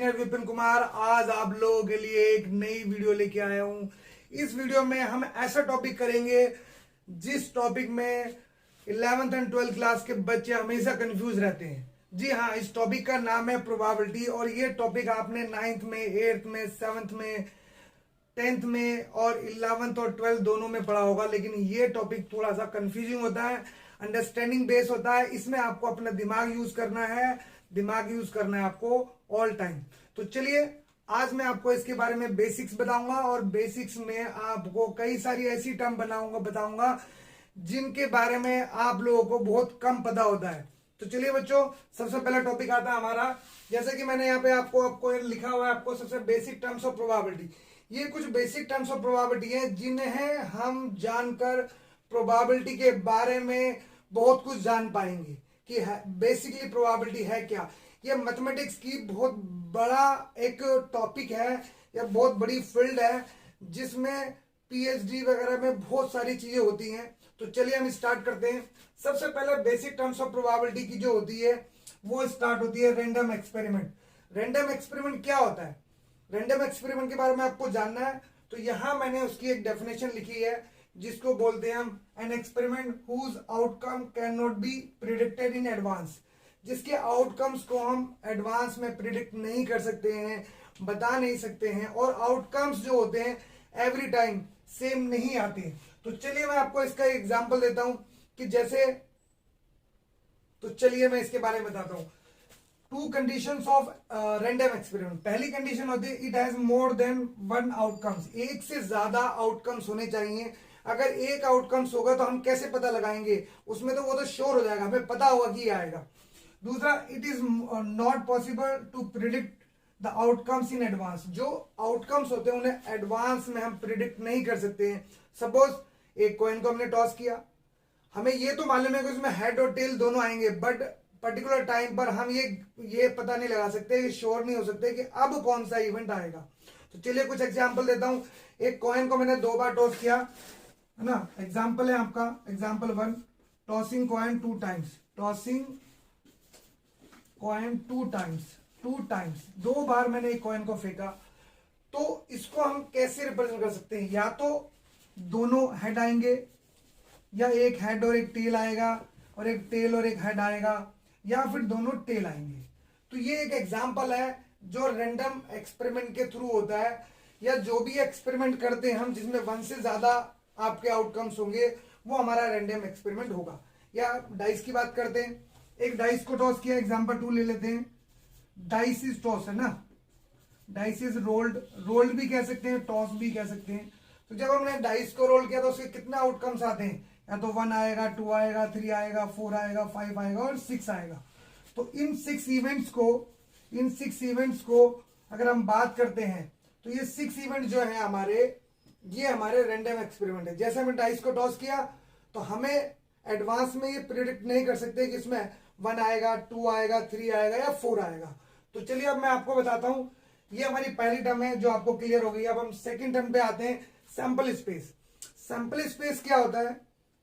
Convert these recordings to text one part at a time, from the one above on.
Engineer Vipin Kumar आज आप लोगों के लिए एक नई वीडियो लेके आया हूं। इस वीडियो में हम ऐसा टॉपिक करेंगे जिस टॉपिक में 11th एंड 12th क्लास के बच्चे हमेशा कंफ्यूज रहते हैं। जी हाँ, इस टॉपिक का नाम है प्रोबेबिलिटी और ये टॉपिक आपने 9th में, 8th में, 7th में, 10th में और 11th और 12th दोनों में पढ़ा होगा। लेकिन ये टॉपिक थोड़ा सा कंफ्यूजिंग होता है, अंडरस्टैंडिंग बेस होता है। इसमें आपको अपना दिमाग यूज करना है आपको ऑल टाइम। तो चलिए आज मैं आपको इसके बारे में बेसिक्स बताऊंगा और बेसिक्स में आपको कई सारी ऐसी टर्म बताऊंगा जिनके बारे में आप लोगों को बहुत कम पता होता है। तो चलिए बच्चों, सबसे पहला टॉपिक आता है हमारा, जैसे कि मैंने यहाँ पे आपको लिखा हुआ है, आपको सबसे बेसिक टर्म्स ऑफ प्रोबेबिलिटी। ये कुछ बेसिक टर्म्स ऑफ प्रोबेबिलिटी है जिन्हें हम जानकर प्रोबेबिलिटी के बारे में बहुत कुछ जान पाएंगे कि बेसिकली प्रोबेबिलिटी है क्या। ये मैथमेटिक्स की बहुत बड़ा एक टॉपिक है या बहुत बड़ी फील्ड है जिसमें पीएचडी वगैरह में बहुत सारी चीजें होती हैं। तो चलिए हम स्टार्ट करते हैं। सबसे पहले बेसिक टर्म्स ऑफ प्रोबेबिलिटी की जो होती है वो स्टार्ट होती है रैंडम एक्सपेरिमेंट। रैंडम एक्सपेरिमेंट क्या होता है? रैंडम एक्सपेरिमेंट के बारे में आपको जानना है तो यहां मैंने उसकी एक डेफिनेशन लिखी है जिसको बोलते हैं हम an experiment whose outcome can not be predicted in advance. जिसके आउटकम्स को हम एडवांस में प्रिडिक्ट नहीं कर सकते हैं, बता नहीं सकते हैं, और आउटकम्स जो होते हैं एवरी टाइम सेम नहीं आते। तो चलिए मैं आपको इसका एग्जांपल देता हूं कि जैसे, तो चलिए मैं इसके बारे में बताता हूं। To conditions of random experiment. पहली कंडीशन होती है it has more than one outcomes. एक से ज्यादा आउटकम्स होने चाहिए। अगर एक आउटकम्स होगा तो हम कैसे पता लगाएंगे? उसमें तो वो तो श्योर हो जाएगा, हमें पता होगा कि ये आएगा। दूसरा, it is not possible to predict the outcomes in advance. जो आउटकम्स होते हैं उन्हें एडवांस में हम प्रिडिक्ट नहीं कर सकते हैं। सपोज एक कॉइन को हमने टॉस किया, हमें ये तो मालूम है कि उसमें हेड और टेल दोनों आएंगे, बट पर्टिकुलर टाइम पर हम ये पता नहीं लगा सकते, ये श्योर नहीं हो सकते कि अब कौन सा इवेंट आएगा। तो चलिए कुछ एग्जांपल देता हूं। एक कॉइन को मैंने 2 बार टॉस किया, है ना। एग्जांपल है आपका example 1, tossing coin 2 times. Tossing coin 2 times 2 बार मैंने एक कॉइन को फेंका। तो इसको हम कैसे रिप्रेजेंट कर सकते हैं? या तो दोनों हेड आएंगे, या एक हेड और एक टेल आएगा, और एक टेल और एक हेड आएगा, या फिर दोनों टेल आएंगे। तो ये एक एग्जांपल है जो रैंडम एक्सपेरिमेंट के थ्रू होता है, या जो भी एक्सपेरिमेंट करते हैं हम जिसमें 1 से ज्यादा आपके आउटकम्स होंगे वो हमारा रैंडम एक्सपेरिमेंट होगा। या डाइस की बात करते हैं, एक डाइस को टॉस किया, एग्जांपल 2 ले लेते हैं। डाइस इज टॉस, है ना। डाइस इज रोल्ड भी कह सकते हैं, टॉस भी कह सकते हैं। तो जब हमने डाइस को रोल किया तो उसके कितने आउटकम्स आते हैं? या तो 1 आएगा, 2 आएगा, 3 आएगा, 4 आएगा, 5 आएगा और 6 आएगा। तो इन 6 इवेंट्स को अगर हम बात करते हैं तो ये 6 इवेंट जो है हमारे रैंडम एक्सपेरिमेंट है। जैसे हमने डाइस को टॉस किया तो हमें एडवांस में ये प्रिडिक्ट नहीं कर सकते कि इसमें 1 आएगा, 2 आएगा, 3 आएगा या 4 आएगा। तो चलिए अब मैं आपको बताता हूं। ये हमारी पहली टर्म है जो आपको क्लियर हो गई। अब हम सेकंड टर्म पे आते हैं, सैंपल स्पेस। सैंपल स्पेस क्या होता है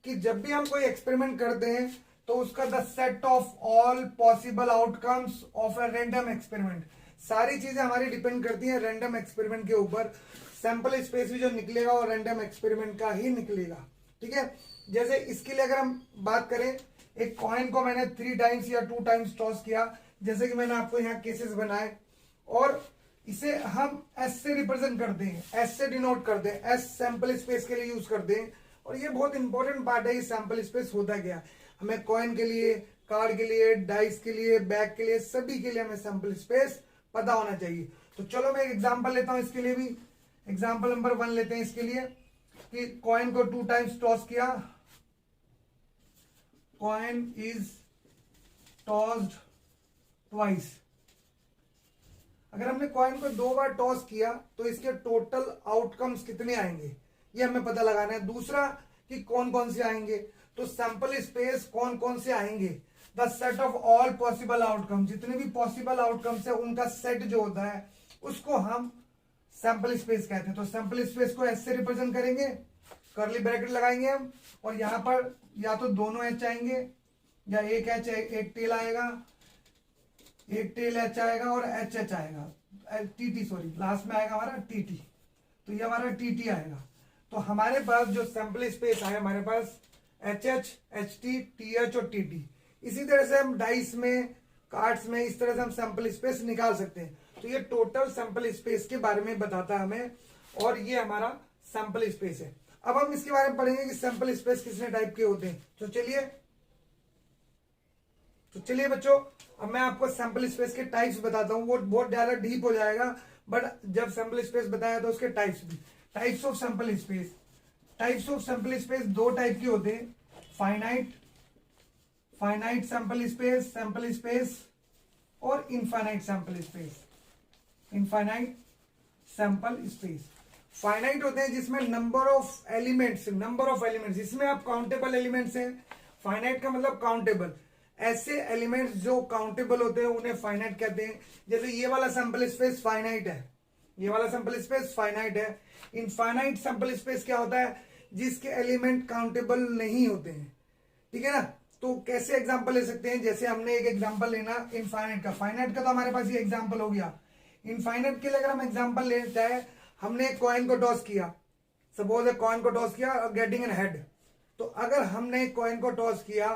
कि जब भी हम कोई एक्सपेरिमेंट करते हैं तो उसका the set of all possible outcomes of a random experiment. सारी चीजें हमारी डिपेंड करती हैं रैंडम एक्सपेरिमेंट के ऊपर। सैंपल स्पेस भी जो निकलेगा वो रैंडम एक्सपेरिमेंट का ही निकलेगा, ठीक है। जैसे इसके लिए अगर हम बात करें, एक कॉइन को मैंने 3 टाइम्स या 2 टाइम्स टॉस किया, जैसे कि मैंने आपको यहाँ केसेस बनाए, और इसे हम एस से रिप्रेजेंट करते हैं, एस से डिनोट करते हैं, एस सैंपल स्पेस के लिए यूज करते हैं। और ये बहुत इंपॉर्टेंट पार्ट है, ये सैंपल स्पेस होता क्या। हमें कॉइन के लिए, कार्ड के लिए, डाइस के लिए, बैग के लिए, सभी के लिए हमें सैंपल स्पेस पता होना चाहिए। तो चलो मैं एक एग्जांपल लेता हूं इसके लिए भी। एग्जांपल नंबर 1 लेते हैं इसके लिए कि कॉइन को 2 टाइम्स टॉस किया। Coin is tossed twice. अगर हमने कॉइन को 2 बार टॉस किया तो इसके टोटल आउटकम्स कितने आएंगे ये हमें पता लगाना है। दूसरा कि कौन कौन से आएंगे, तो सैंपल स्पेस कौन कौन से आएंगे, the set of all possible outcome. जितने भी पॉसिबल आउटकम्स है उनका सेट जो होता है उसको हम सैंपल स्पेस कहते हैं। तो सैंपल स्पेस को एस से रिप्रेजेंट करेंगे, कर्ली ब्रैकेट लगाएंगे हम, और यहां पर या तो दोनों एच आएंगे या एक एच एक टेल आएगा, एक टेल एच आएगा और एच एच आएगा, टी सॉरी, लास्ट में आएगा हमारा टी टी, तो ये हमारा टी टी आएगा। तो हमारे पास जो सैंपल स्पेस है हमारे पास H H, H T, T H और टी टी। इसी तरह से हम डाइस में, कार्ड्स में इस तरह से हम सैंपल स्पेस निकाल सकते हैं। तो ये टोटल सैंपल स्पेस के बारे में बताता है हमें, और ये हमारा सैंपल स्पेस है। अब हम इसके बारे में पढ़ेंगे कि सैंपल स्पेस कितने टाइप के होते हैं। तो चलिए बच्चों, अब मैं आपको सैंपल स्पेस के टाइप्स बताता हूँ। वो बहुत ज्यादा डीप हो जाएगा, बट जब सैंपल स्पेस बताया तो उसके टाइप्स भी। Types of sample space, types of sample space दो टाइप के होते हैं, फाइनाइट सैंपल स्पेस और infinite sample space. Infinite sample space finite होते हैं जिसमें नंबर ऑफ एलिमेंट्स, जिसमें आप काउंटेबल एलिमेंट्स हैं। फाइनाइट का मतलब काउंटेबल, ऐसे एलिमेंट्स जो काउंटेबल होते हैं उन्हें फाइनाइट कहते हैं। जैसे ये वाला सैंपल स्पेस फाइनाइट है, ये वाला सैंपल स्पेस फाइनाइट है। इनफाइनाइट सैंपल स्पेस क्या होता है, जिसके एलिमेंट काउंटेबल नहीं होते हैं, ठीक है ना। तो कैसे एग्जांपल ले सकते हैं, जैसे हमने एक एग्जांपल लेना इनफाइनाइट का। फाइनाइट का तो हमारे पास ये एग्जांपल हो गया। इनफाइनाइट के लिए अगर हम एग्जांपल लेते हैं, हमने एक कॉइन को टॉस किया, सपोज एक कॉइन को टॉस किया और गेटिंग एन हेड। तो अगर हमने एक कॉइन को टॉस किया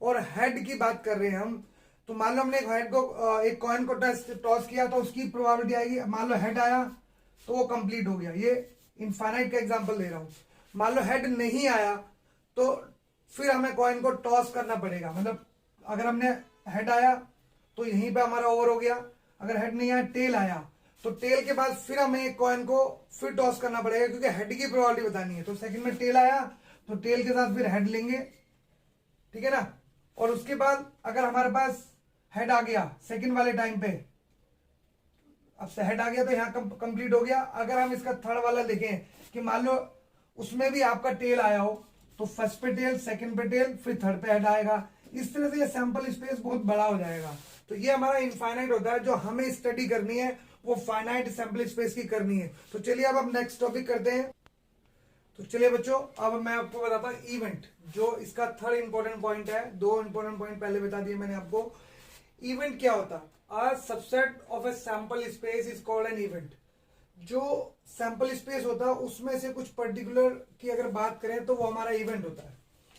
और हेड की बात कर रहे हैं हम, तो मान लो हमने एक कॉइन को टॉस किया तो उसकी प्रोबेबिलिटी आएगी, मान लो हेड आया तो वो कंप्लीट हो गया। ये इनफाइनाइट का एग्जांपल दे रहा हूं। मान लो हेड नहीं आया तो फिर हमें कॉइन को टॉस करना पड़ेगा। मतलब अगर हमने हेड आया तो यहीं पे हमारा ओवर हो गया, अगर हेड नहीं आया टेल आया तो टेल के बाद फिर हमें एक कॉइन को फिर टॉस करना पड़ेगा, क्योंकि हेड की प्रोबेबिलिटी बतानी है। तो सेकंड में टेल आया तो टेल के साथ फिर हेड लेंगे, ठीक है ना। और उसके बाद अगर हमारे पास हेड आ गया सेकंड वाले टाइम पे, अब से हेड आ गया तो यहाँ कंप्लीट हो गया। अगर हम इसका थर्ड वाला देखें कि मान लो उसमें भी आपका टेल आया हो, तो फर्स्ट पे टेल, सेकंड पे टेल, फिर थर्ड पे हेड आएगा। इस तरह से ये सैंपल स्पेस बहुत बड़ा हो जाएगा। तो ये हमारा इनफाइनाइट होता है। जो हमें स्टडी करनी है वो फाइनाइट सैंपल स्पेस की करनी है। तो चलिए अब हम नेक्स्ट टॉपिक करते हैं। तो चलिए बच्चों, अब मैं आपको बताता हूं इवेंट, जो इसका थर्ड इंपॉर्टेंट पॉइंट है। दो इंपॉर्टेंट पॉइंट पहले बता दिए मैंने आपको। इवेंट क्या होता है, a subset of a sample space is called an event. जो सैंपल स्पेस होता है उसमें से कुछ पर्टिकुलर की अगर बात करें तो वो हमारा इवेंट होता है।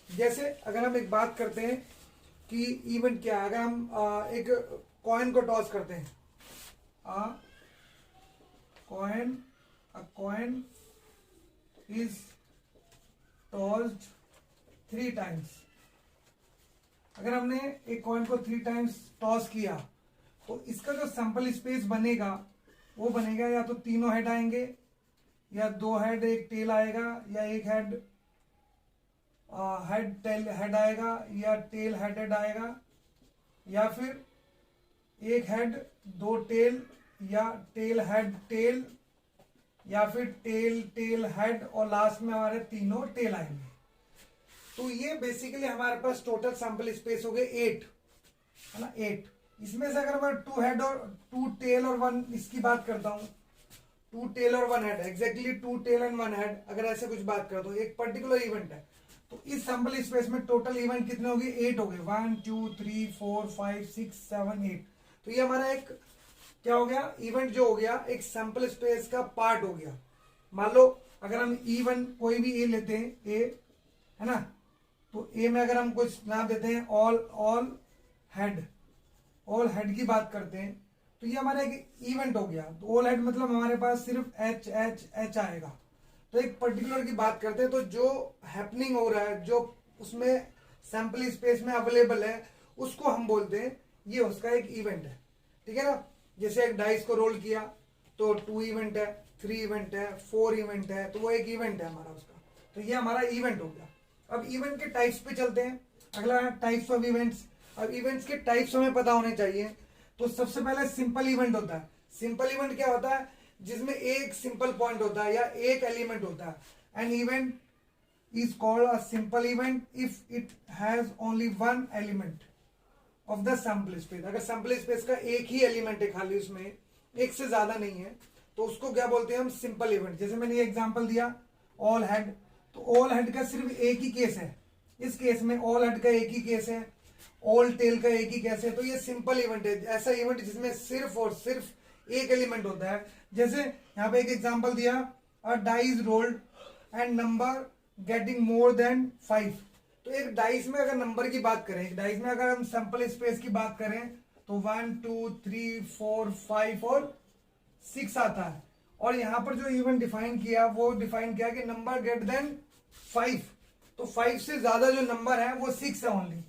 जैसे अगर हम एक बात करते हैं कि इवेंट क्या है, अगर हम एक कॉइन को टॉस करते हैं, a coin is tossed 3 times। अगर हमने एक कॉइन को 3 टाइम्स टॉस किया तो इसका जो सैंपल स्पेस बनेगा वो बनेगा या तो तीनों हेड आएंगे, या 2 हेड एक टेल आएगा, या एक हेड आएगा, या टेल हेड आएगा, या फिर एक हेड 2 टेल, या टेल हेड टेल, या फिर टेल हेड, और लास्ट में हमारे तीनों टेल आएंगे। तो ये बेसिकली हमारे पास टोटल सैंपल स्पेस हो गए 8, है ना, 8। इसमें से अगर मैं 2 हेड और 2 टेल और 1 इसकी बात करता हूं, 2 टेल और 1 head, exactly 2 tail and 1 head, अगर ऐसे कुछ बात करता हूं, एक पर्टिकुलर इवेंट है, तो इस सैंपल स्पेस में टोटल इवेंट कितने हो गए, 8 हो गए। 1 2 3 4 5 6 7 8। तो ये हमारा एक क्या हो गया, इवेंट जो हो गया एक सैंपल स्पेस का पार्ट हो गया। मान लो अगर हम इवन कोई भी ए लेते हैं, ए है ना, तो ए में अगर हम कुछ नाम देते हैं ऑल हेड की बात करते हैं, तो ये हमारा एक इवेंट हो गया। तो ऑल हेड मतलब हमारे पास सिर्फ एच एच एच आएगा। तो एक पर्टिकुलर की बात करते हैं, तो जो हैपनिंग हो रहा है, जो उसमें सैंपल स्पेस में अवेलेबल है, उसको हम बोलते हैं ये उसका एक इवेंट है, ठीक है ना। जैसे एक डाइस को रोल किया तो 2 इवेंट है, 3 इवेंट है, 4 इवेंट है, तो वो एक इवेंट है हमारा उसका। तो ये हमारा इवेंट हो गया। अब इवेंट के टाइप्स पे चलते हैं। अगला है टाइप्स ऑफ इवेंट्स। अब इवेंट्स के टाइप्स हमें पता होने चाहिए। तो सबसे पहले सिंपल इवेंट होता है। सिंपल इवेंट क्या होता है, जिसमें एक सिंपल पॉइंट होता है या एक एलिमेंट होता है। An event is called a simple event if it has only 1 element of the sample space. अगर सैंपल स्पेस का एक ही एलिमेंट है खाली, उसमें एक से ज्यादा नहीं है, तो उसको क्या बोलते हैं हम, सिंपल इवेंट। जैसे मैंने ये एग्जांपल दिया ऑल हेड, तो ऑल हेड का सिर्फ एक ही केस है। इस केस में ऑल हेड का एक ही केस है। ऑल टेल का एक ही कैसे है, तो ये सिंपल इवेंट है, ऐसा इवेंट जिसमें सिर्फ और सिर्फ एक एलिमेंट होता है। जैसे यहाँ पे एक एग्जांपल दिया, अ dice rolled and number getting more than 5। तो एक डाइस में अगर नंबर की बात करें, एक डाइस में अगर हम सैंपल स्पेस की बात करें तो 1 2 3 4 5 और 6 आता है। और यहां पर जो इवेंट डिफाइन किया वो डिफाइन किया कि नंबर ग्रेटर देन 5, तो 5 से ज्यादा जो नंबर है वो 6 है ओनली।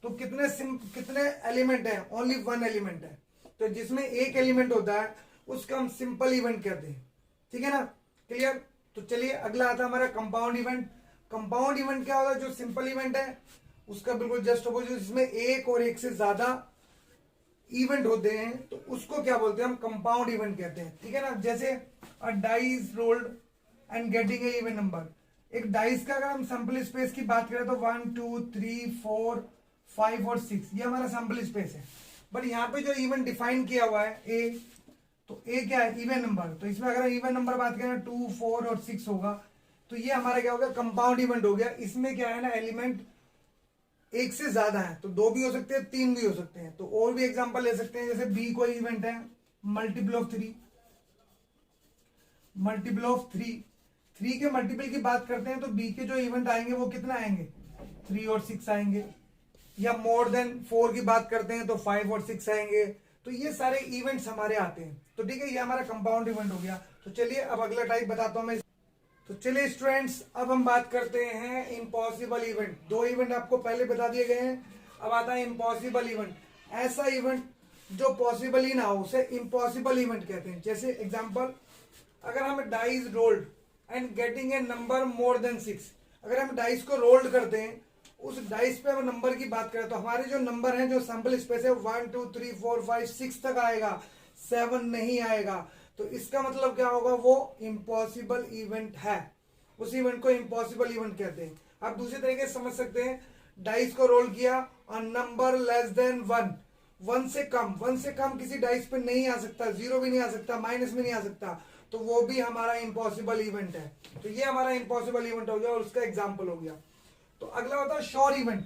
तो कितने एलिमेंट है? ओनली 1 एलिमेंट है। तो जिसमें एक एलिमेंट होता है उसका हम सिंपल इवेंट कहते हैं। ठीक है ना, क्लियर? तो चलिए अगला आता है हमारा कंपाउंड इवेंट। कंपाउंड इवेंट क्या होता है? जो सिंपल इवेंट है उसका बिल्कुल जस्ट अपोजिट, जिसमें एक और एक से ज्यादा इवेंट होते हैं, तो उसको क्या बोलते हैं? हम कंपाउंड इवेंट कहते हैं। ठीक है ना, जैसे अ dice rolled and getting a even number. एक डाइस का अगर हम सैंपल स्पेस की बात करें तो 1 2 3 4 5 और 6, ये हमारा सैंपल स्पेस है। बट यहाँ पे जो इवेंट डिफाइन किया हुआ है ए, तो ए क्या है? Even number. तो इसमें अगर इवन नंबर बात करें 2 4 और 6 होगा, तो ये हमारा क्या होगा? कंपाउंड इवेंट हो गया। इसमें क्या है ना, एलिमेंट एक से ज्यादा है, तो 2 भी हो सकते हैं, 3 भी हो सकते हैं। तो और भी एग्जांपल ले सकते हैं, जैसे बी कोई इवेंट है, मल्टीपल ऑफ 3, मल्टीपल ऑफ 3 के मल्टीपल की बात करते हैं तो बी के जो इवेंट आएंगे वो कितना आएंगे? 3 और 6 आएंगे। या मोर देन 4 की बात करते हैं तो 5 और 6 आएंगे। तो ये सारे इवेंट्स हमारे आते हैं। तो ठीक है, ये हमारा कंपाउंड इवेंट हो गया। तो चलिए अब अगला टाइप बताता हूं मैं। तो चलिए स्टूडेंट्स, अब हम बात करते हैं इम्पॉसिबल इवेंट। 2 इवेंट आपको पहले बता दिए गए हैं, अब आता है इम्पॉसिबल इवेंट। ऐसा इवेंट जो पॉसिबल ही ना हो उसे इम्पॉसिबल इवेंट कहते हैं। जैसे एग्जांपल, अगर हम dice rolled and getting a number more than 6, अगर हम डाइस को रोल्ड करते हैं, उस डाइस पे हम नंबर की बात करें तो हमारे जो नंबर हैं, जो सैंपल स्पेस है 1 2 3 4 5 6 तक आएगा, 7 नहीं आएगा। तो इसका मतलब क्या होगा? वो इम्पॉसिबल इवेंट है। उस इवेंट को इम्पॉसिबल इवेंट कहते हैं। आप दूसरे तरीके से समझ सकते हैं, डाइस को रोल किया और नंबर लेस देन 1, 1 से कम किसी डाइस पे नहीं आ सकता, 0 भी नहीं आ सकता, माइनस भी नहीं आ सकता, तो वो भी हमारा इम्पॉसिबल इवेंट है। तो ये हमारा इम्पॉसिबल इवेंट हो गया और उसका एग्जाम्पल हो गया। तो अगला होता है श्योर इवेंट।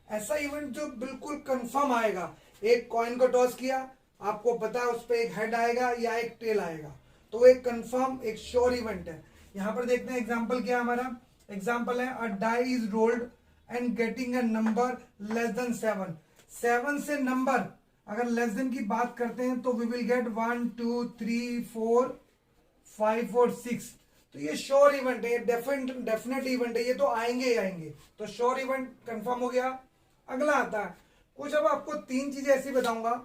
ऐसा इवेंट जो बिल्कुल कंफर्म आएगा। एक कॉइन को टॉस किया, आपको पता है उस पर एक हेड आएगा या एक टेल आएगा, तो वो एक कंफर्म, एक श्योर इवेंट है। यहां पर देखते हैं एग्जांपल क्या है हमारा। एग्जांपल है, a die is rolled and getting a number less than 7। 7 से नंबर अगर लेस देन की बात करते हैं तो वी विल गेट 1 2 3 4 5 और 6। तो ये श्योर इवेंट है, डेफिनेट इवेंट है, ये तो आएंगे ही आएंगे। तो श्योर इवेंट कंफर्म हो गया। अगला आता है कुछ, अब आपको 3 चीजें ऐसी बताऊंगा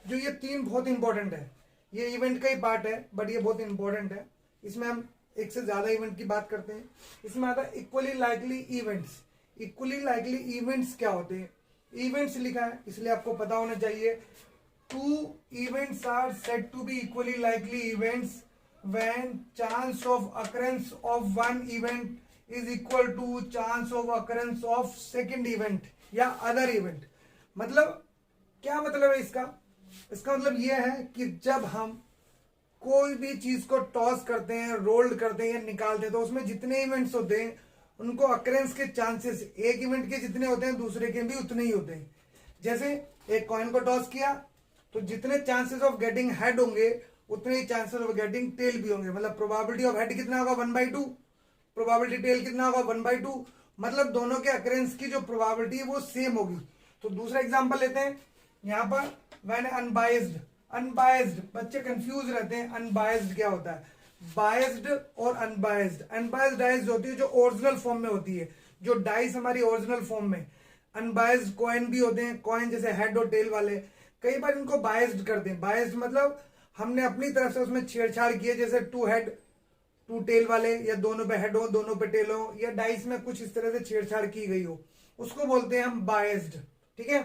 जो ये 3 बहुत इंपॉर्टेंट है। ये इवेंट का ही पार्ट है बट ये बहुत इंपॉर्टेंट है। इसमें हम एक से ज्यादा इवेंट की बात करते हैं। इसमें आता है equally likely events. Equally likely events क्या होते हैं? इवेंट्स लिखा है इसलिए आपको पता होना चाहिए। 2 events are said to be equally likely events when chance of occurrence of one event is equal to chance of occurrence of second event या other event। मतलब क्या मतलब है इसका? इसका मतलब यह है कि जब हम कोई भी चीज को टॉस करते हैं, रोल्ड करते हैं या निकालते हैं, तो उसमें जितने इवेंट्स होते हैं उनको अकरेंस के चांसेस एक इवेंट के जितने होते हैं दूसरे के भी उतने ही होते हैं। जैसे एक कॉइन को टॉस किया तो जितने चांसेस ऑफ गेटिंग हेड होंगे उतने ही चांसेस ऑफ गेटिंग टेल भी होंगे। मतलब प्रोबेबिलिटी ऑफ हेड कितना होगा? 1/2। प्रोबेबिलिटी टेल कितना होगा? 1/2। मतलब दोनों के अकरेंस की जो प्रोबेबिलिटी है वो सेम होगी। तो दूसरा एग्जांपल लेते हैं। यहाँ पर व्हेन अनबायस्ड, बच्चे कंफ्यूज रहते हैं अनबायस्ड क्या होता है। बायस्ड और अनबायस्ड। अनबायस्ड डाइस होती है जो ओरिजिनल फॉर्म में होती है, जो डाइस हमारी ओरिजिनल फॉर्म में। अनबायस्ड कॉइन भी होते हैं, कॉइन जैसे हेड और टेल वाले। कई बार इनको बायस्ड करते हैं। बायस्ड मतलब हमने अपनी तरफ से उसमें छेड़छाड़ की है, जैसे 2 हेड 2 टेल वाले, या दोनों पे हेड हो दोनों पे टेल हो, या डाइस में कुछ इस तरह से छेड़छाड़ की गई हो, उसको बोलते हैं हम बायस्ड। ठीक है,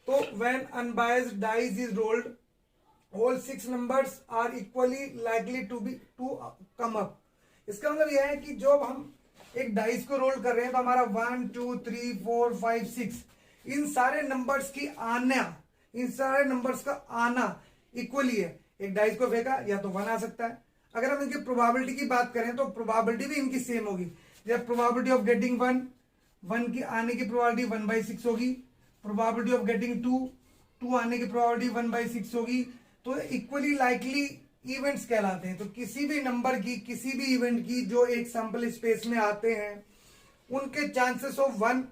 तो when unbiased dice is rolled all 6 numbers are equally likely to come up. इसका मतलब यह है कि जब हम एक डाइस को रोल कर रहे हैं तो हमारा 1 2 3 4 5 6 इन सारे नंबर्स का आना इक्वली है। एक डाइस को फेंका या तो 1 आ सकता है। अगर हम इनकी प्रोबेबिलिटी की बात करें तो प्रोबेबिलिटी भी इनकी सेम होगी। जब प्रोबेबिलिटी ऑफ गेटिंग 1 की आने की प्रोबेबिलिटी 1/6 होगी। प्रोबेबिलिटी ऑफ गेटिंग 2 आने की प्रोबेबिलिटी 1/6 होगी। तो इक्वली लाइकली इवेंट्स कहलाते हैं। तो किसी भी नंबर की, किसी भी इवेंट की जो एक सैंपल स्पेस में आते हैं, उनके chances of 1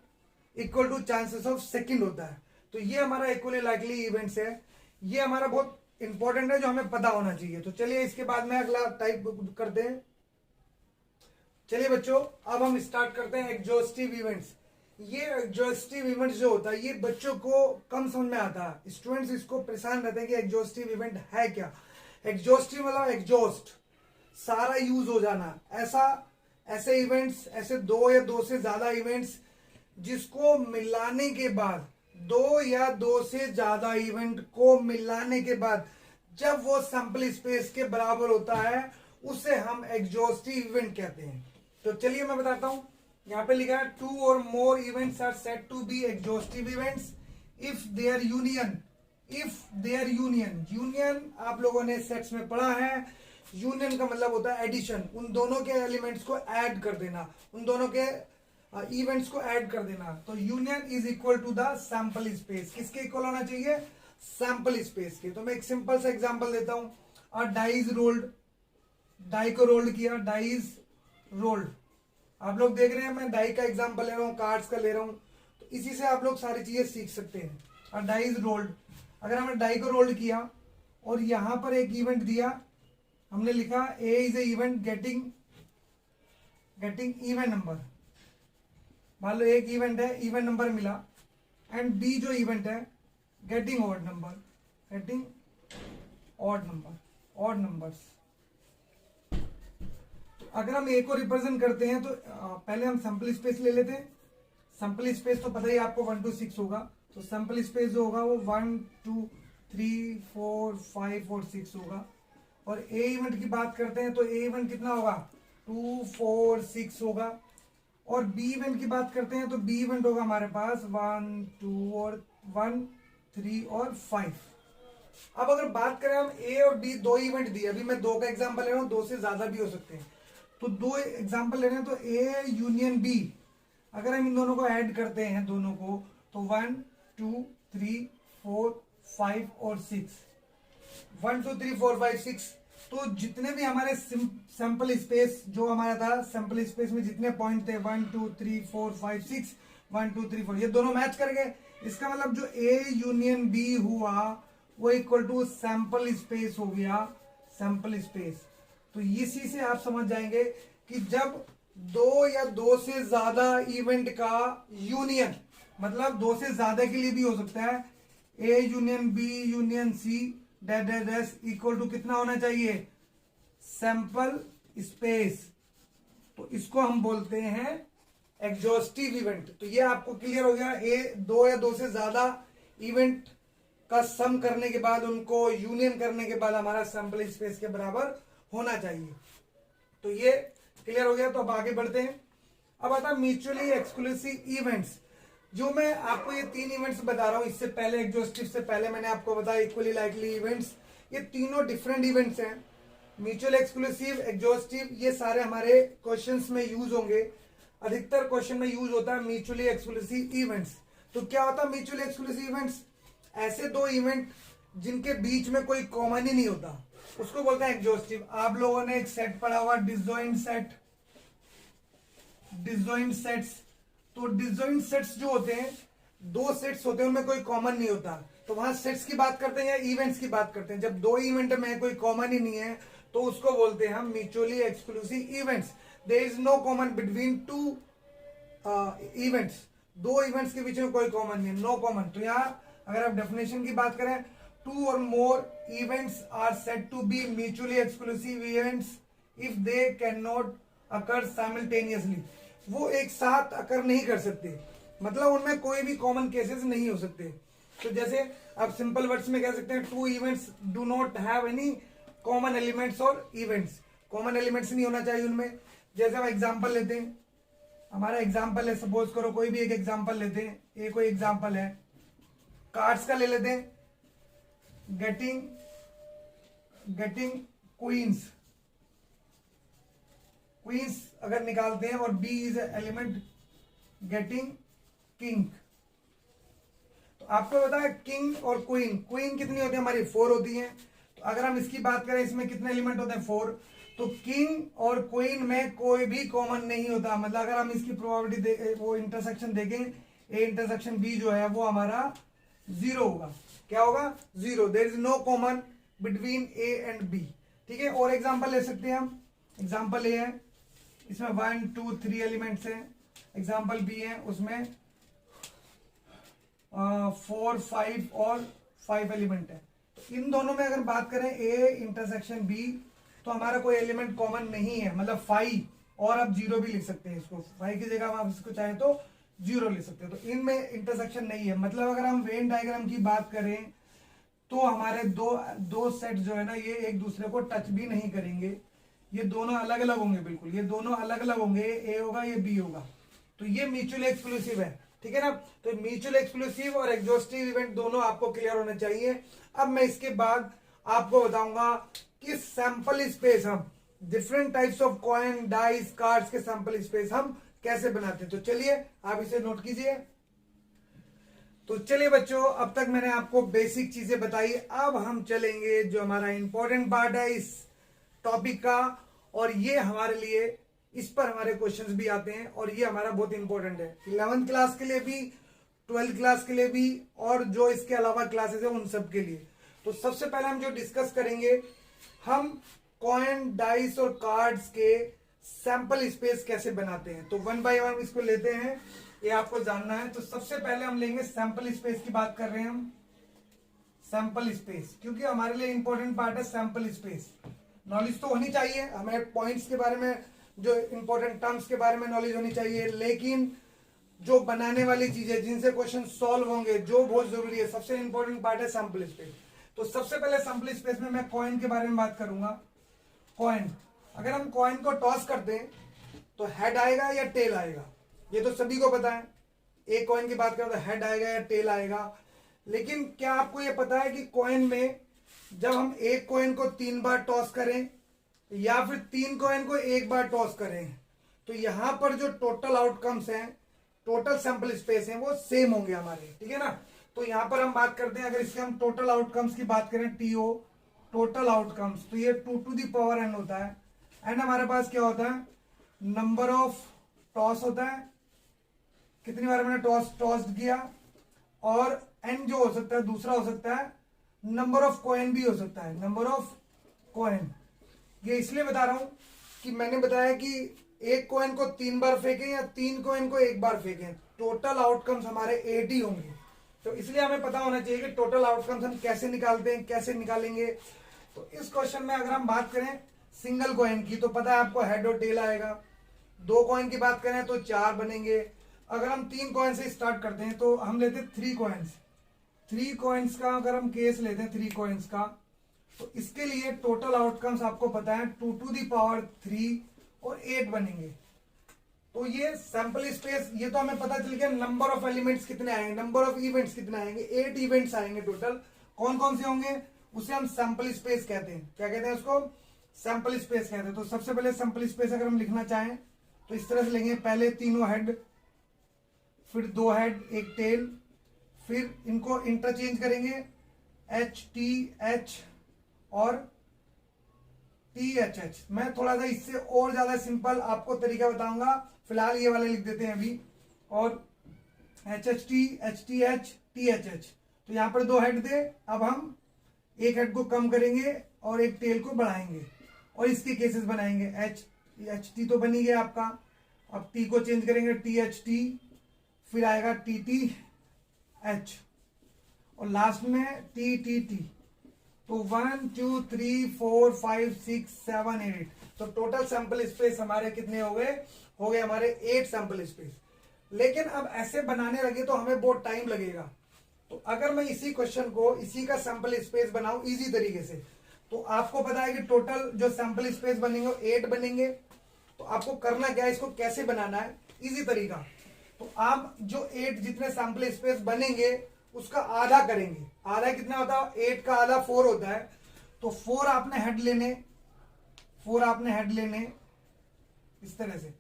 equal to chances of second होता है। तो ये हमारा इक्वली लाइकली इवेंट्स है। ये हमारा बहुत इंपॉर्टेंट है, जो हमें पता होना चाहिए। तो चलिए इसके बाद में अगला टाइप करते हैं। चलिए बच्चों, अब हम स्टार्ट करते हैं एग्जॉस्टिव इवेंट्स। ये एग्जॉस्टिव इवेंट्स जो होता है, ये बच्चों को कम समझ में आता है। स्टूडेंट्स इसको परेशान रहते हैं कि एग्जॉस्टिव इवेंट है क्या। एग्जॉस्टिव मतलब एग्जॉस्ट, सारा यूज हो जाना। ऐसे इवेंट्स, ऐसे 2 या 2 से ज्यादा इवेंट्स जिसको मिलाने के बाद, 2 या 2 से ज्यादा इवेंट को मिलाने के बाद जब वो सैंपल स्पेस के बराबर होता है, उसे हम एग्जॉस्टिव इवेंट कहते हैं। तो चलिए मैं बताता हूं। यहां पे लिखा है 2 और more events are said to be exhaustive events if their union. Union आप लोगों ने सेट्स में पढ़ा है। यूनियन का मतलब होता है एडिशन, उन दोनों के एलिमेंट्स को ऐड कर देना, उन दोनों के इवेंट्स को ऐड कर देना। तो union is equal to the sample space. किसके इक्वल होना चाहिए? सैंपल स्पेस के। तो मैं एक सिंपल सा एग्जांपल देता हूं। और डाई इज रोल्ड, डाई को रोल्ड किया, डाई इज रोल्ड। आप लोग देख रहे हैं मैं डाई का एग्जांपल ले रहा हूं, कार्ड्स का ले रहा हूं। तो इसी से आप लोग सारी चीजें सीख सकते हैं। और डाई इज रोल्ड, अगर हमने डाई को रोल्ड किया और यहां पर एक इवेंट दिया, हमने लिखा A is A event getting even number. मान लो एक इवेंट है, इवन नंबर मिला। एंड बी जो इवेंट है गेटिंग ऑड नंबर्स। अगर हम ए को रिप्रेजेंट करते हैं तो पहले हम सैंपल स्पेस ले लेते हैं। सैंपल स्पेस तो पता ही आपको 1 to 6 होगा। तो सैंपल स्पेस जो होगा वो 1 2 3 4 5 और 6 होगा। और ए इवेंट की बात करते हैं तो ए इवेंट कितना होगा? 2 4 6 होगा। और बी इवेंट की बात करते हैं तो बी इवेंट होगा हमारे पास 1 2 और 1 3 और 5। अब अगर बात करें हम ए और बी, 2 इवेंट दिए। अभी मैं 2 का एग्जांपल ले रहा हूं, 2 से ज्यादा भी हो सकते हैं। तो 2 एग्जांपल ले रहे हैं। तो ए यूनियन बी, अगर हम इन दोनों को ऐड करते हैं दोनों को, तो 1 2 3 4 5 और 6, 1 2 3 4 5 6। तो जितने भी हमारे सैंपल स्पेस जो हमारा था, सैंपल स्पेस में जितने पॉइंट थे 1 2 3 4 5 6, 1 2 3 4, ये दोनों मैच कर गए। इसका मतलब जो ए यूनियन बी हुआ वो इक्वल टू सैंपल स्पेस हो गया, सैंपल स्पेस। तो इसी से आप समझ जाएंगे कि जब 2 या 2 से ज्यादा इवेंट का यूनियन, मतलब 2 से ज्यादा के लिए भी हो सकता है, A union B union C dash dash dash equal to कितना होना चाहिए? Sample space. तो इसको हम बोलते हैं एग्जॉस्टिव इवेंट। तो ये आपको क्लियर हो गया। ए 2 या 2 से ज्यादा इवेंट का सम करने के बाद, उनको यूनियन करने के बाद हमारा सैंपल स्पेस के बराबर होना चाहिए। तो ये क्लियर हो गया। तो अब आगे बढ़ते हैं। अब आता है म्यूचुअली एक्सक्लूसिव इवेंट्स। जो मैं आपको ये 3 इवेंट्स बता रहा हूं, इससे पहले एग्जॉस्टिव से पहले मैंने आपको बताया इक्वली लाइकली इवेंट्स। ये तीनों डिफरेंट इवेंट्स हैं। म्यूचुअल एक्सक्लूसिव, एग्जॉस्टिव, ये सारे हमारे क्वेश्चंस में यूज होंगे। अधिकतर क्वेश्चन में यूज होता है म्यूचुअली एक्सक्लूसिव इवेंट्स। तो क्या होता है म्यूचुअली एक्सक्लूसिव इवेंट्स? ऐसे 2 इवेंट जिनके बीच में कोई कॉमन ही नहीं होता, उसको बोलते हैं एग्जॉस्टिव। आप लोगों ने एक सेट पढ़ा हुआ, डिसजॉइंट सेट्स। तो डिसजॉइंट सेट्स जो होते हैं, 2 सेट्स होते हैं, उनमें कोई कॉमन नहीं होता। तो वहां सेट्स की बात करते हैं या इवेंट्स की बात करते हैं? जब 2 इवेंट में कोई कॉमन ही नहीं है तो उसको बोलते हैं हम mutually exclusive events. There is no common between 2 events. 2 events के बीच में कोई कॉमन नहीं है, नो कॉमन। तो यहाँ अगर आप डेफिनेशन की बात करें, 2 or more events are said to be mutually exclusive events if they cannot occur simultaneously। वो एक साथ अकर नहीं कर सकते, मतलब उनमें कोई भी कॉमन केसेस नहीं हो सकते। तो जैसे आप सिंपल वर्ड्स में कह सकते हैं 2 events do not have any common elements और इवेंट्स। कॉमन एलिमेंट्स नहीं होना चाहिए उनमें। जैसे हम एग्जांपल लेते हैं, हमारा एग्जांपल है, सपोज करो कोई भी एक एग्जांपल लेते हैं। ये कोई एग्जांपल है, कार्ड्स का ले लेते हैं। गेटिंग क्वींस अगर निकालते हैं, और B is element getting king. आपको पता है किंग और क्वीन, क्वीन कितनी होती है हमारी 4 होती है। तो अगर हम इसकी बात करें इसमें कितने एलिमेंट होते हैं 4, तो किंग और क्वीन में कोई भी कॉमन नहीं होता। मतलब अगर हम इसकी प्रोबेबिलिटी वो इंटरसेक्शन देखें, ए इंटरसेक्शन बी जो है वो हमारा 0 होगा। क्या होगा? 0। There is no common between A and B. ठीक है, और एग्जांपल ले सकते हैं हम। एग्जांपल ए है, इसमें 1 2 3 एलिमेंट्स हैं। एग्जांपल बी है, उसमें 4 5 और 5 एलिमेंट है। तो इन दोनों में अगर बात करें ए इंटरसेक्शन बी, तो हमारा कोई एलिमेंट कॉमन नहीं है। मतलब 5 और आप 0 भी लिख सकते हैं इसको, 5 की जगह आप इसको चाहे तो 0 लिख सकते हैं। तो इनमें इंटरसेक्शन नहीं है। मतलब अगर हम वेन डायग्राम की बात करें तो हमारे दो सेट जो है ना, ये एक दूसरे को टच भी नहीं करेंगे। ये दोनों अलग अलग होंगे, बिल्कुल ये दोनों अलग अलग होंगे। ए होगा, ये बी होगा। तो ये म्यूचुअली एक्सक्लूसिव है। ठीक है ना। तो म्यूचुअल एक्सक्लूसिव और एग्जॉस्टिव इवेंट दोनों आपको क्लियर होने चाहिए। अब मैं इसके बाद आपको बताऊंगा कि सैंपल स्पेस हम different types of coin, dice, cards के सैंपल स्पेस हम कैसे बनाते हैं। तो चलिए आप इसे नोट कीजिए। तो चलिए बच्चों, अब तक मैंने आपको बेसिक चीजें बताई। अब हम चलेंगे जो हमारा इंपॉर्टेंट पार्ट है इस टॉपिक का, और ये हमारे लिए, इस पर हमारे क्वेश्चंस भी आते हैं और ये हमारा बहुत इंपॉर्टेंट है 11th क्लास के लिए भी, 12th क्लास के लिए भी, और जो इसके अलावा क्लासेस है उन सब के लिए। तो सबसे पहले हम जो डिस्कस करेंगे, हम कॉइन, डाइस और कार्ड्स के सैंपल स्पेस कैसे बनाते हैं। तो 1 बाय 1 इसको लेते हैं, ये आपको जानना है। तो सबसे पहले हम लेंगे सैंपल स्पेस की बात कर रहे हैं हम, सैंपल स्पेस, क्योंकि हमारे लिए इंपॉर्टेंट पार्ट है सैंपल स्पेस। नॉलेज तो होनी चाहिए हमें, पॉइंट्स के बारे में, जो इंपॉर्टेंट टर्म्स के बारे में नॉलेज होनी चाहिए, लेकिन जो बनाने वाली चीजें जिनसे क्वेश्चन सॉल्व होंगे, जो बहुत जरूरी है, सबसे इंपॉर्टेंट पार्ट है सैंपल स्पेस। तो सबसे पहले सैंपल स्पेस में मैं कॉइन के बारे में बात करूंगा। कॉइन, अगर हम कॉइन को टॉस करते हैं तो हेड आएगा या टेल आएगा, ये तो सभी को पता है। एक कॉइन की बात करें तो हेड आएगा या टेल आएगा। लेकिन क्या आपको ये पता है कि कॉइन में जब हम एक कॉइन को 3 बार टॉस करें या फिर 3 कॉइन को एक बार टॉस करें, तो यहां पर जो टोटल आउटकम्स हैं, टोटल सैंपल स्पेस हैं, वो सेम होंगे हमारे। ठीक है ना। तो यहां पर हम बात करते हैं, अगर इसके हम टोटल आउटकम्स की बात करें, टीओ टोटल आउटकम्स, तो ये 2 टू द पावर n होता है। एंड हमारे पास क्या होता है, नंबर ऑफ टॉस होता है, कितनी बार मैंने टॉस किया, और n जो हो सकता है दूसरा हो सकता है नंबर ऑफ कॉइन भी हो सकता है, नंबर ऑफ कॉइन। ये इसलिए बता रहा हूं कि मैंने बताया कि एक कॉइन को 3 बार फेंकें या 3 कॉइन को एक बार फेंकें, टोटल आउटकम्स हमारे 8 ही होंगे। तो इसलिए हमें पता होना चाहिए कि टोटल आउटकम्स हम कैसे निकालते हैं, कैसे निकालेंगे। तो इस क्वेश्चन में अगर हम बात करें सिंगल कॉइन की, तो पता है आपको हेड और टेल आएगा। 2 कॉइन की बात करें तो 4 बनेंगे। अगर हम 3 कॉइन से स्टार्ट करते हैं तो हम लेते हैं 3 कॉइन्स। 3 कॉइन्स का अगर हम केस लेते हैं 3 कॉइन्स का, तो इसके लिए टोटल आउटकम्स आपको पता है 2 टू द पावर 3 और 8 बनेंगे। तो ये सैंपल स्पेस, ये तो हमें पता चल गया नंबर ऑफ एलिमेंट्स कितने आएंगे, नंबर ऑफ इवेंट्स कितने आएंगे, 8 इवेंट्स आएंगे टोटल। कौन कौन से होंगे, उसे हम सैंपल स्पेस कहते हैं। क्या कहते हैं उसको, सैंपल स्पेस कहते हैं। तो सबसे पहले सैंपल स्पेस अगर हम लिखना चाहें तो इस तरह से लेंगे, पहले तीनों हेड, फिर 2 हेड 1 टेल, फिर इनको इंटरचेंज करेंगे, एच टी एच और टी एच एच। मैं थोड़ा सा इससे और ज्यादा सिंपल आपको तरीका बताऊंगा, फिलहाल ये वाले लिख देते हैं अभी। और H H T H T H H, तो यहां पर 2 हेड थे, अब हम एक हेड को कम करेंगे और एक टेल को बढ़ाएंगे और इसके केसेस बनाएंगे। एच टी तो बनी गया आपका, अब टी को चेंज करेंगे, टी एच टी, फिर आएगा टी टी एच, और लास्ट में टी टी टी। तो 1 2 3 4 5 6 7 8, तो टोटल सैंपल स्पेस हमारे कितने हो गए हमारे 8 सैंपल स्पेस। लेकिन अब ऐसे बनाने लगे तो हमें बहुत टाइम लगेगा। तो अगर मैं इसी क्वेश्चन को, इसी का सैंपल स्पेस बनाऊं इजी तरीके से, तो आपको पता है कि टोटल जो सैंपल स्पेस बनेंगे 8 बनेंगे। तो आपको करना क्या है, इसको कैसे बनाना है, इजी तरीका। तो आप जो 8 जितने सैंपल स्पेस बनेंगे उसका आधा करेंगे। आधा कितना होता है, 8 का आधा 4 होता है। तो 4 आपने हेड लेने इस तरह से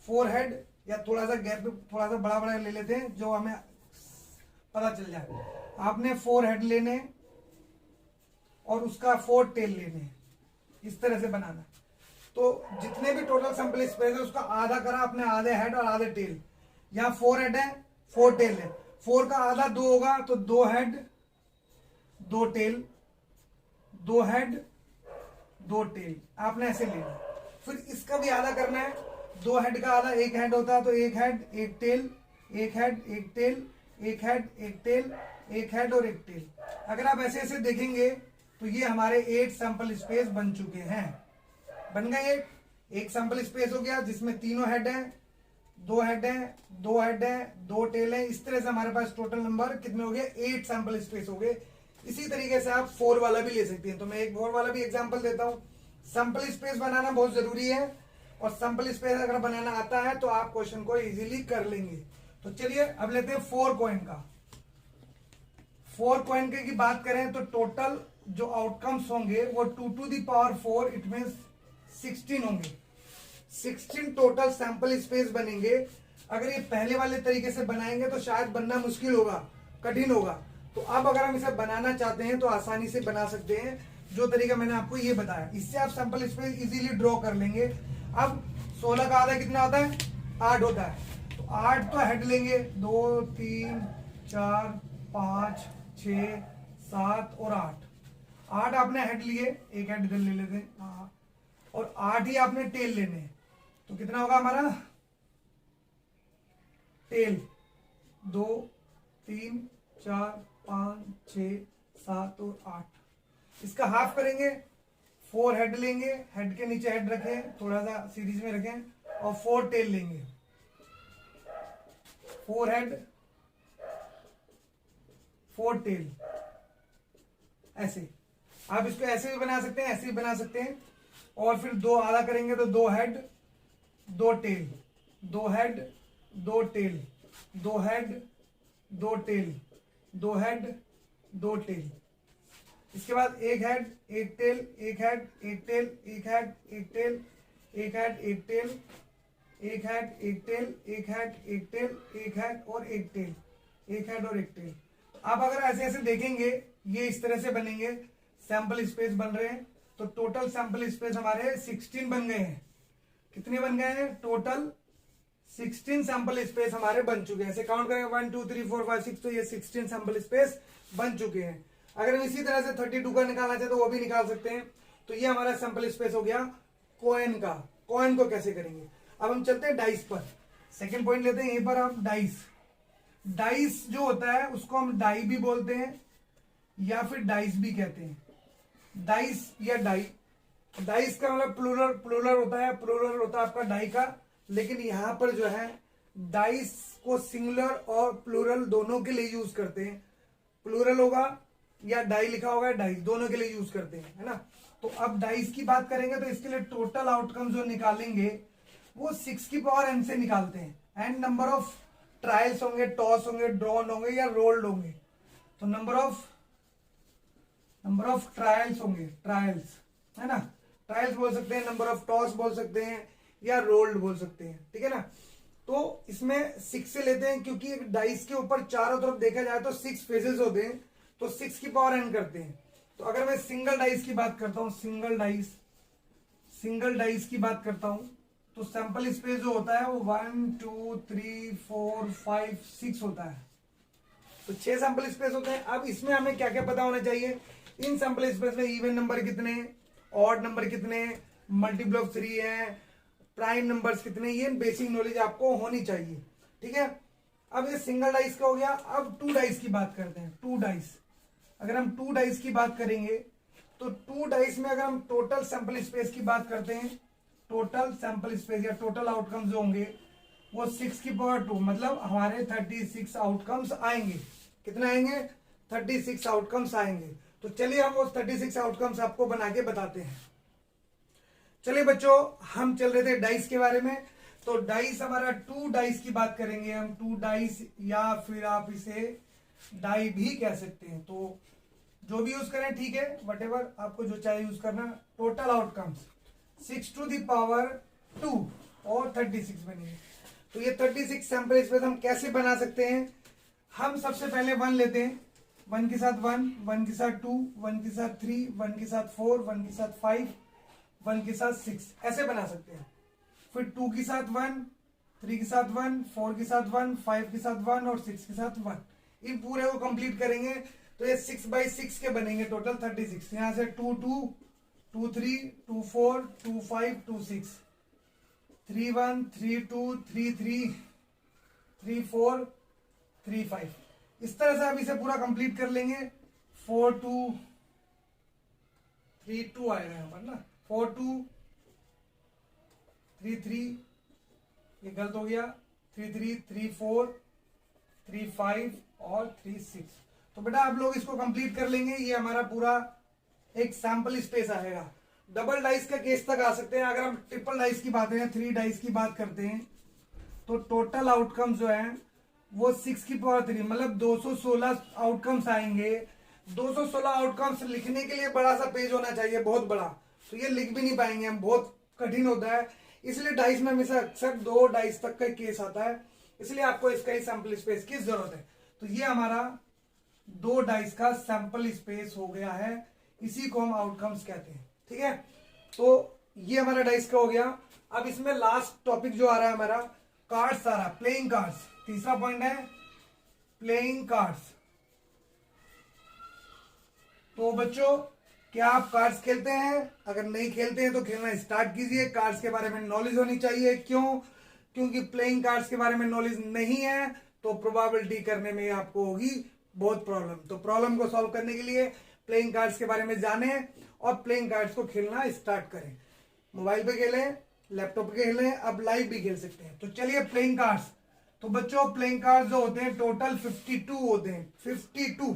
4 हेड, या थोड़ा सा गैप, थोड़ा सा बड़ा बड़ा ले लेते हैं जो हमें पता चल जाए। आपने 4 हेड लेने और उसका 4 टेल लेने, इस तरह से बनाना। तो जितने भी टोटल सैंपल स्पेस है उसका आधा करा आपने, आधे हेड और आधे टेल। यहाँ 4 हेड है 4 टेल है, 4 का आधा 2 होगा तो 2 हेड 2 टेल, 2 हेड 2 टेल आपने ऐसे लेना। फिर इसका भी आधा करना है, 2 हेड का आधा 1 हेड होता है तो 1 head 1 tail, 1 head 1 tail, 1 head 1 tail, 1 head और 1 टेल। अगर आप ऐसे ऐसे देखेंगे तो ये हमारे 8 सैंपल स्पेस बन चुके हैं। बन गए 1 सैंपल स्पेस हो गया जिसमें तीनों हेड है, 2 हेड है, 2 हेड है, 2 टेल है। इस तरह से हमारे पास टोटल नंबर कितने हो गए, 8 सैंपल स्पेस हो गए। इसी तरीके से आप 4 वाला भी ले सकते हैं। तो मैं एक 4 वाला भी एग्जांपल देता हूं। सैंपल स्पेस बनाना बहुत जरूरी है और सैंपल स्पेस अगर बनाना आता है तो आप क्वेश्चन को इजीली कर लेंगे। तो चलिए अब लेते हैं 4 कॉइन का। 4 कॉइन की बात करें तो टोटल जो आउटकम्स होंगे वो 2 to the power 4 it mean 16 होंगे। 16 टोटल सैंपल स्पेस बनेंगे। अगर ये पहले वाले तरीके से बनाएंगे तो शायद बनना मुश्किल होगा, कठिन होगा। तो अब अगर हम इसे बनाना चाहते हैं तो आसानी से बना सकते हैं, जो तरीका मैंने आपको ये बताया। इससे आप सैंपल स्पेस इजीली ड्रॉ कर लेंगे। अब 16 का आधा कितना होता है, 8 होता है। तो 8 तो हेड लेंगे, 2 3 4 5 6 7 और 8। 8 आपने हेड लिए, एक हेड इधर ले लेते हैं, और 8 ही आपने टेल लेने। तो कितना होगा हमारा टेल, 2 3 4 5 6 7 और 8। इसका हाफ करेंगे, 4 हेड लेंगे, हेड के नीचे हेड रखें, थोड़ा सा सीरीज में रखें, और 4 टेल लेंगे। 4 हेड 4 टेल, ऐसे आप इसको ऐसे भी बना सकते हैं, ऐसे भी बना सकते हैं। और फिर 2 आधा करेंगे तो 2 head 2 tail, 2 head 2 tail, 2 head 2 tail, 2 head 2 tail. इसके बाद 1 head 1 tail, 1 head 1 tail, 1 head 1 tail, 1 head 1 tail, 1 head 1 tail, 1 head 1 tail, 1 head और 1 टेल, 1 हेड और 1 टेल। आप अगर ऐसे ऐसे देखेंगे ये इस तरह से बनेंगे, सैंपल स्पेस बन रहे हैं। तो टोटल सैंपल स्पेस हमारे 16 बन गए हैं। कितने बन गए हैं, टोटल 16 सैंपल स्पेस हमारे बन चुके हैं। ऐसे काउंट करेंगे 1 2 3 4 5 6, तो ये 16 सैंपल स्पेस बन चुके हैं। अगर हम इसी तरह से 32 का निकालना चाहे तो वो भी निकाल सकते हैं। तो ये हमारा सैंपल स्पेस हो गया कॉइन का। कॉइन को कैसे करेंगे, अब हम चलते हैं डाइस पर। सेकेंड पॉइंट लेते हैं यहीं पर आप, डाइस। डाइस जो होता है उसको हम डाई भी बोलते हैं या फिर डाइस भी कहते हैं। डाइस या डाई, डाइस का मतलब प्लूरल होता है, प्लूरल होता है आपका डाई का। लेकिन यहां पर जो है डाइस को सिंगुलर और प्लूरल दोनों के लिए यूज करते हैं। प्लूरल होगा या डाई लिखा होगा, डाइस दोनों के लिए यूज करते हैं, है ना। तो अब डाइस की बात करेंगे तो इसके लिए टोटल आउटकम जो निकालेंगे वो 6 की पावर n से निकालते हैं। एन नंबर ऑफ ट्रायल्स होंगे, टॉस होंगे, ड्रॉन होंगे या रोल्ड होंगे। तो नंबर ऑफ ट्रायल्स होंगे, ट्रायल्स, है ना। ट्रायल्स बोल सकते हैं, नंबर ऑफ टॉस बोल सकते हैं या रोल्ड बोल सकते हैं, ठीक है ना। तो इसमें 6 से लेते हैं क्योंकि एक डाइस के ऊपर चारों तरफ देखा जाए तो 6 फेजेस होते हैं, तो 6 की पावर n करते हैं। तो अगर मैं सिंगल डाइस की बात करता हूं, सिंगल डाइस की बात करता हूं, तो सैंपल स्पेस जो होता है वो 1 2 3 4 5 6 होता है। तो 6 सैंपल स्पेस होते हैं। अब इसमें हमें क्या क्या पता होना चाहिए, इन सैंपल स्पेस में इवन नंबर कितने, ऑड नंबर कितने, मल्टीपल ऑफ 3 है, प्राइम नंबर्स कितने, ये बेसिक नॉलेज आपको होनी चाहिए, ठीक है। अब ये सिंगल डाइस का हो गया। अब 2 डाइस की बात करते हैं। 2 डाइस, अगर हम 2 डाइस की बात करेंगे तो 2 डाइस में अगर हम टोटल सैंपल स्पेस की बात करते हैं, टोटल सैंपल स्पेस या टोटल आउटकम्स जो होंगे वो 6 की पावर 2, मतलब हमारे 36 आउटकम्स आएंगे। कितना आएंगे, 36 आउटकम्स आएंगे। तो चलिए हम वो 36 आउटकम्स आपको बना के बताते हैं। चलिए बच्चों, हम चल रहे थे डाइस के बारे में। तो डाइस हमारा 2 डाइस की बात करेंगे हम, 2 डाइस या फिर आप इसे डाई भी कह सकते हैं। तो जो भी यूज करें ठीक है, वटेवर आपको जो चाहे यूज करना। Total outcomes 6 to the power 2 और 36 बनेंगे। तो ये 36 सैंपल स्पेस हम कैसे बना सकते हैं, हम सबसे पहले 1 लेते हैं, 1 के साथ 1, 1 के साथ 2, 1 के साथ 3, 1 के साथ 4, 1 के साथ 5, 1 के साथ 6, ऐसे बना सकते हैं। फिर 2 के साथ 1, 3 के साथ 1, 4 के साथ 1, 5 के साथ 1 और 6 के साथ 1। इन पूरे को कंप्लीट करेंगे तो ये 6 बाई 6 के बनेंगे, टोटल 36। यहां से 2 2, 2 3, 2 4, 2 5, 2 6, 3 1, 3 2, 3 3, 3 4, 3 5। इस तरह से आप इसे पूरा कंप्लीट कर लेंगे। 4 2, 3 2 आएगा यहाँ पर ना, 4 2, 3 3, ये गलत हो गया, 3 3, 3 4, 3 5 और 3 6। तो बेटा आप लोग इसको कंप्लीट कर लेंगे। ये हमारा पूरा एक सैंपल स्पेस आएगा। डबल डाइस का केस तक आ सकते हैं। अगर हम ट्रिपल डाइस की बात करें, 3 डाइस की बात करते हैं, तो टोटल आउटकम्स जो है वो 6 की पावर 3 मतलब 216 आउटकम्स आएंगे। 216 आउटकम्स लिखने के लिए बड़ा सा पेज होना चाहिए, बहुत बड़ा, तो ये लिख भी नहीं पाएंगे हम, बहुत कठिन होता है। इसलिए डाइस में हमेशा अक्सर 2 डाइस तक का केस आता है, इसलिए आपको इसका ही सैंपल स्पेस की जरूरत है। तो ये हमारा 2 डाइस का सैंपल स्पेस हो गया है, इसी को हम आउटकम्स कहते हैं। ठीक है, तो ये हमारा डाइस का हो गया। अब इसमें लास्ट टॉपिक जो आ रहा है हमारा, कार्ड्स आ रहा है, प्लेइंग कार्ड्स। तीसरा पॉइंट है प्लेइंग कार्ड्स। तो बच्चों, क्या आप कार्ड्स खेलते हैं? अगर नहीं खेलते हैं तो खेलना स्टार्ट कीजिए। कार्ड्स के बारे में नॉलेज होनी चाहिए। क्यों? क्योंकि प्लेइंग कार्ड्स के बारे में नॉलेज नहीं है तो प्रोबेबिलिटी करने में आपको होगी बहुत प्रॉब्लम। तो प्रॉब्लम को सॉल्व करने के लिए प्लेइंग कार्ड्स के बारे में जाने और प्लेइंग कार्ड्स को खेलना स्टार्ट करें। मोबाइल पे खेलें, लैपटॉप पे खेलें, अब लाइव भी खेल सकते हैं। तो चलिए प्लेइंग कार्ड्स। तो बच्चों प्लेइंग कार्ड्स जो होते हैं टोटल 52 होते हैं, 52।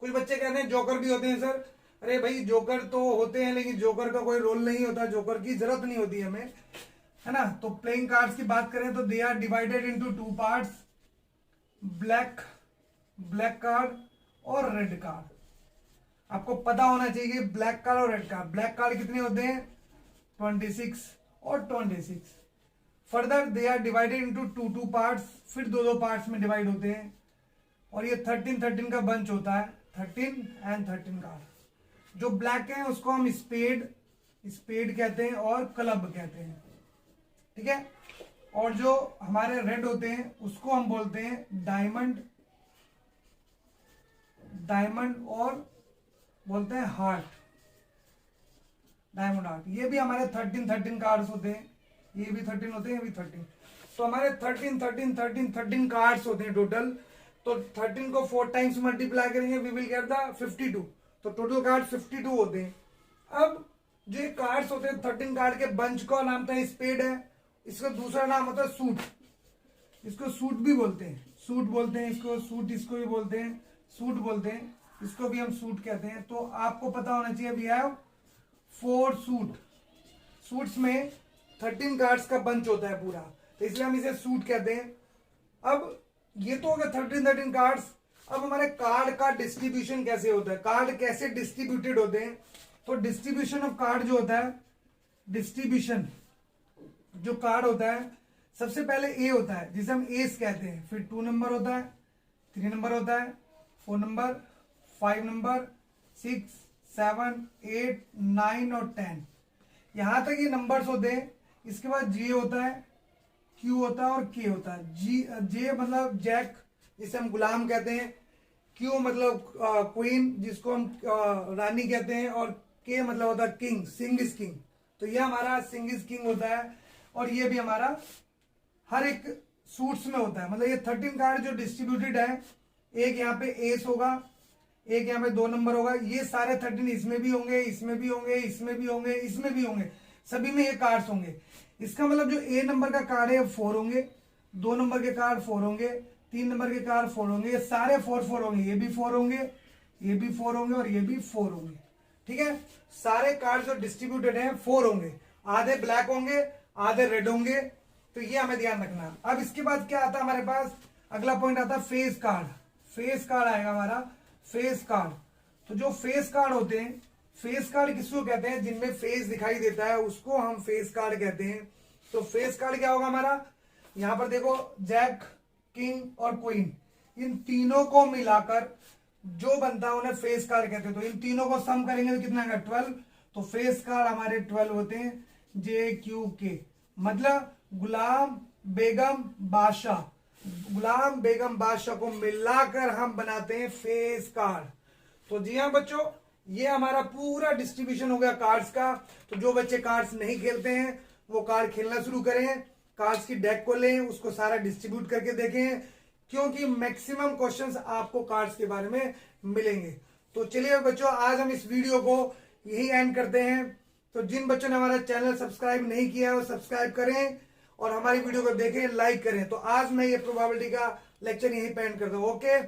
कुछ बच्चे कहते हैं जोकर भी होते हैं सर। अरे भाई जोकर तो होते हैं, लेकिन जोकर का कोई रोल नहीं होता, जोकर की जरूरत नहीं होती हमें, है ना। तो प्लेइंग कार्ड्स की बात करें तो they are divided into 2 parts, black card और रेड कार्ड। आपको पता होना चाहिए ब्लैक कार्ड और रेड कार्ड। ब्लैक कार्ड कितने होते हैं? 26 और 26। Further they are divided into 2 parts, फिर 2 पार्ट्स में डिवाइड होते हैं। और ये 13 का बंच होता है, 13 एंड 13 कार्ड। जो ब्लैक है उसको हम स्पेड कहते हैं और क्लब कहते हैं। ठीक है, और जो हमारे रेड होते हैं उसको हम बोलते हैं डायमंड और बोलते हैं हार्ट, डायमंड हार्ट। ये भी हमारे 13 कार्ड्स होते हैं, ये भी 13 होते हैं, ये भी 13। तो हमारे 13 कार्ड्स होते हैं टोटल। तो 13 को 4 टाइम्स मल्टीप्लाई करेंगे, वी विल गेट द 52। तो टोटल कार्ड 52 होते हैं। अब जो ये कार्ड्स होते हैं 13 कार्ड के बंच का नाम था स्पेड है, इसका दूसरा नाम होता है सूट। इसको सूट भी बोलते हैं, सूट बोलते हैं इसको, सूट इसको भी बोलते हैं, सूट बोलते हैं, इसको भी हम सूट कहते हैं। तो आपको पता होना चाहिए वी हैव 4 सूट्स में 13 कार्ड्स का बंच होता है पूरा, तो इसलिए हम इसे सूट कहते हैं। अब ये तो हो गया 13 कार्ड्स। अब हमारे कार्ड का डिस्ट्रीब्यूशन कैसे होता है, कार्ड कैसे डिस्ट्रीब्यूटेड होते हैं। तो डिस्ट्रीब्यूशन ऑफ कार्ड जो होता है, डिस्ट्रीब्यूशन जो कार्ड होता है, सबसे पहले ए होता है जिसे हम एस कहते हैं, फिर 2 नंबर होता है, 3 नंबर होता है, 4 नंबर, 5 नंबर, 6, 7, 8, 9 और 10, यहां तक ये नंबर्स होते हैं। इसके बाद जे होता है, क्यू होता है और के होता है। जे मतलब जैक जिसे हम गुलाम कहते हैं, क्यू मतलब क्वीन जिसको हम रानी कहते हैं, और के मतलब होता है किंग, सिंग इज किंग। तो ये हमारा सिंग इज किंग होता है। और ये भी हमारा हर एक सूट्स में होता है। मतलब ये 13 कार्ड जो डिस्ट्रीब्यूटेड है, एक यहाँ पे एस होगा, एक यहाँ पे 2 नंबर होगा, ये सारे 13 इसमें भी होंगे, इसमें भी होंगे, इसमें भी होंगे, इसमें भी होंगे, सभी में ये कार्ड्स होंगे। इसका मतलब जो ए नंबर का कार्ड है 4 होंगे, 2 नंबर के कार्ड 4 होंगे, 3 नंबर के कार्ड 4 होंगे, ये सारे 4 होंगे, ये भी 4 होंगे, ये भी 4 होंगे और ये भी 4 होंगे। ठीक है, सारे कार्ड जो डिस्ट्रीब्यूटेड हैं 4 होंगे, आधे ब्लैक होंगे, आधे रेड होंगे। तो ये हमें ध्यान रखना। अब इसके बाद क्या आता है हमारे पास, अगला पॉइंट आता है फेस कार्ड। फेस कार्ड आएगा हमारा, फेस कार्ड। तो जो फेस कार्ड होते हैं, फेस कार्ड किसको कहते हैं, जिनमें फेस दिखाई देता है उसको हम फेस कार्ड कहते हैं। तो फेस कार्ड क्या होगा हमारा, यहां पर देखो जैक, किंग और क्वीन, इन तीनों को मिलाकर जो बनता है उन्हें फेस कार्ड कहते हैं। तो इन तीनों को सम करेंगे तो कितना आएगा 12। तो फेस कार्ड हमारे 12 होते हैं JQK, मतलब गुलाम बेगम बादशाह। गुलाम बेगम बादशाह को मिलाकर हम बनाते हैं फेस कार्ड। तो जी हाँ बच्चों, ये हमारा पूरा डिस्ट्रीब्यूशन हो गया कार्ड्स का। तो जो बच्चे कार्ड्स नहीं खेलते हैं वो कार्ड खेलना शुरू करें, कार्ड्स की डेक को लें, उसको सारा डिस्ट्रीब्यूट करके देखें, क्योंकि मैक्सिमम क्वेश्चंस आपको कार्ड्स के बारे में मिलेंगे। तो चलिए बच्चों, आज हम इस वीडियो को यही एंड करते हैं। तो जिन बच्चों ने हमारा चैनल सब्सक्राइब नहीं किया है वो सब्सक्राइब करें और हमारी वीडियो को देखें, लाइक करें। तो आज मैं ये प्रोबेबिलिटी का लेक्चर यहीं पे एंड करता हूं। ओके।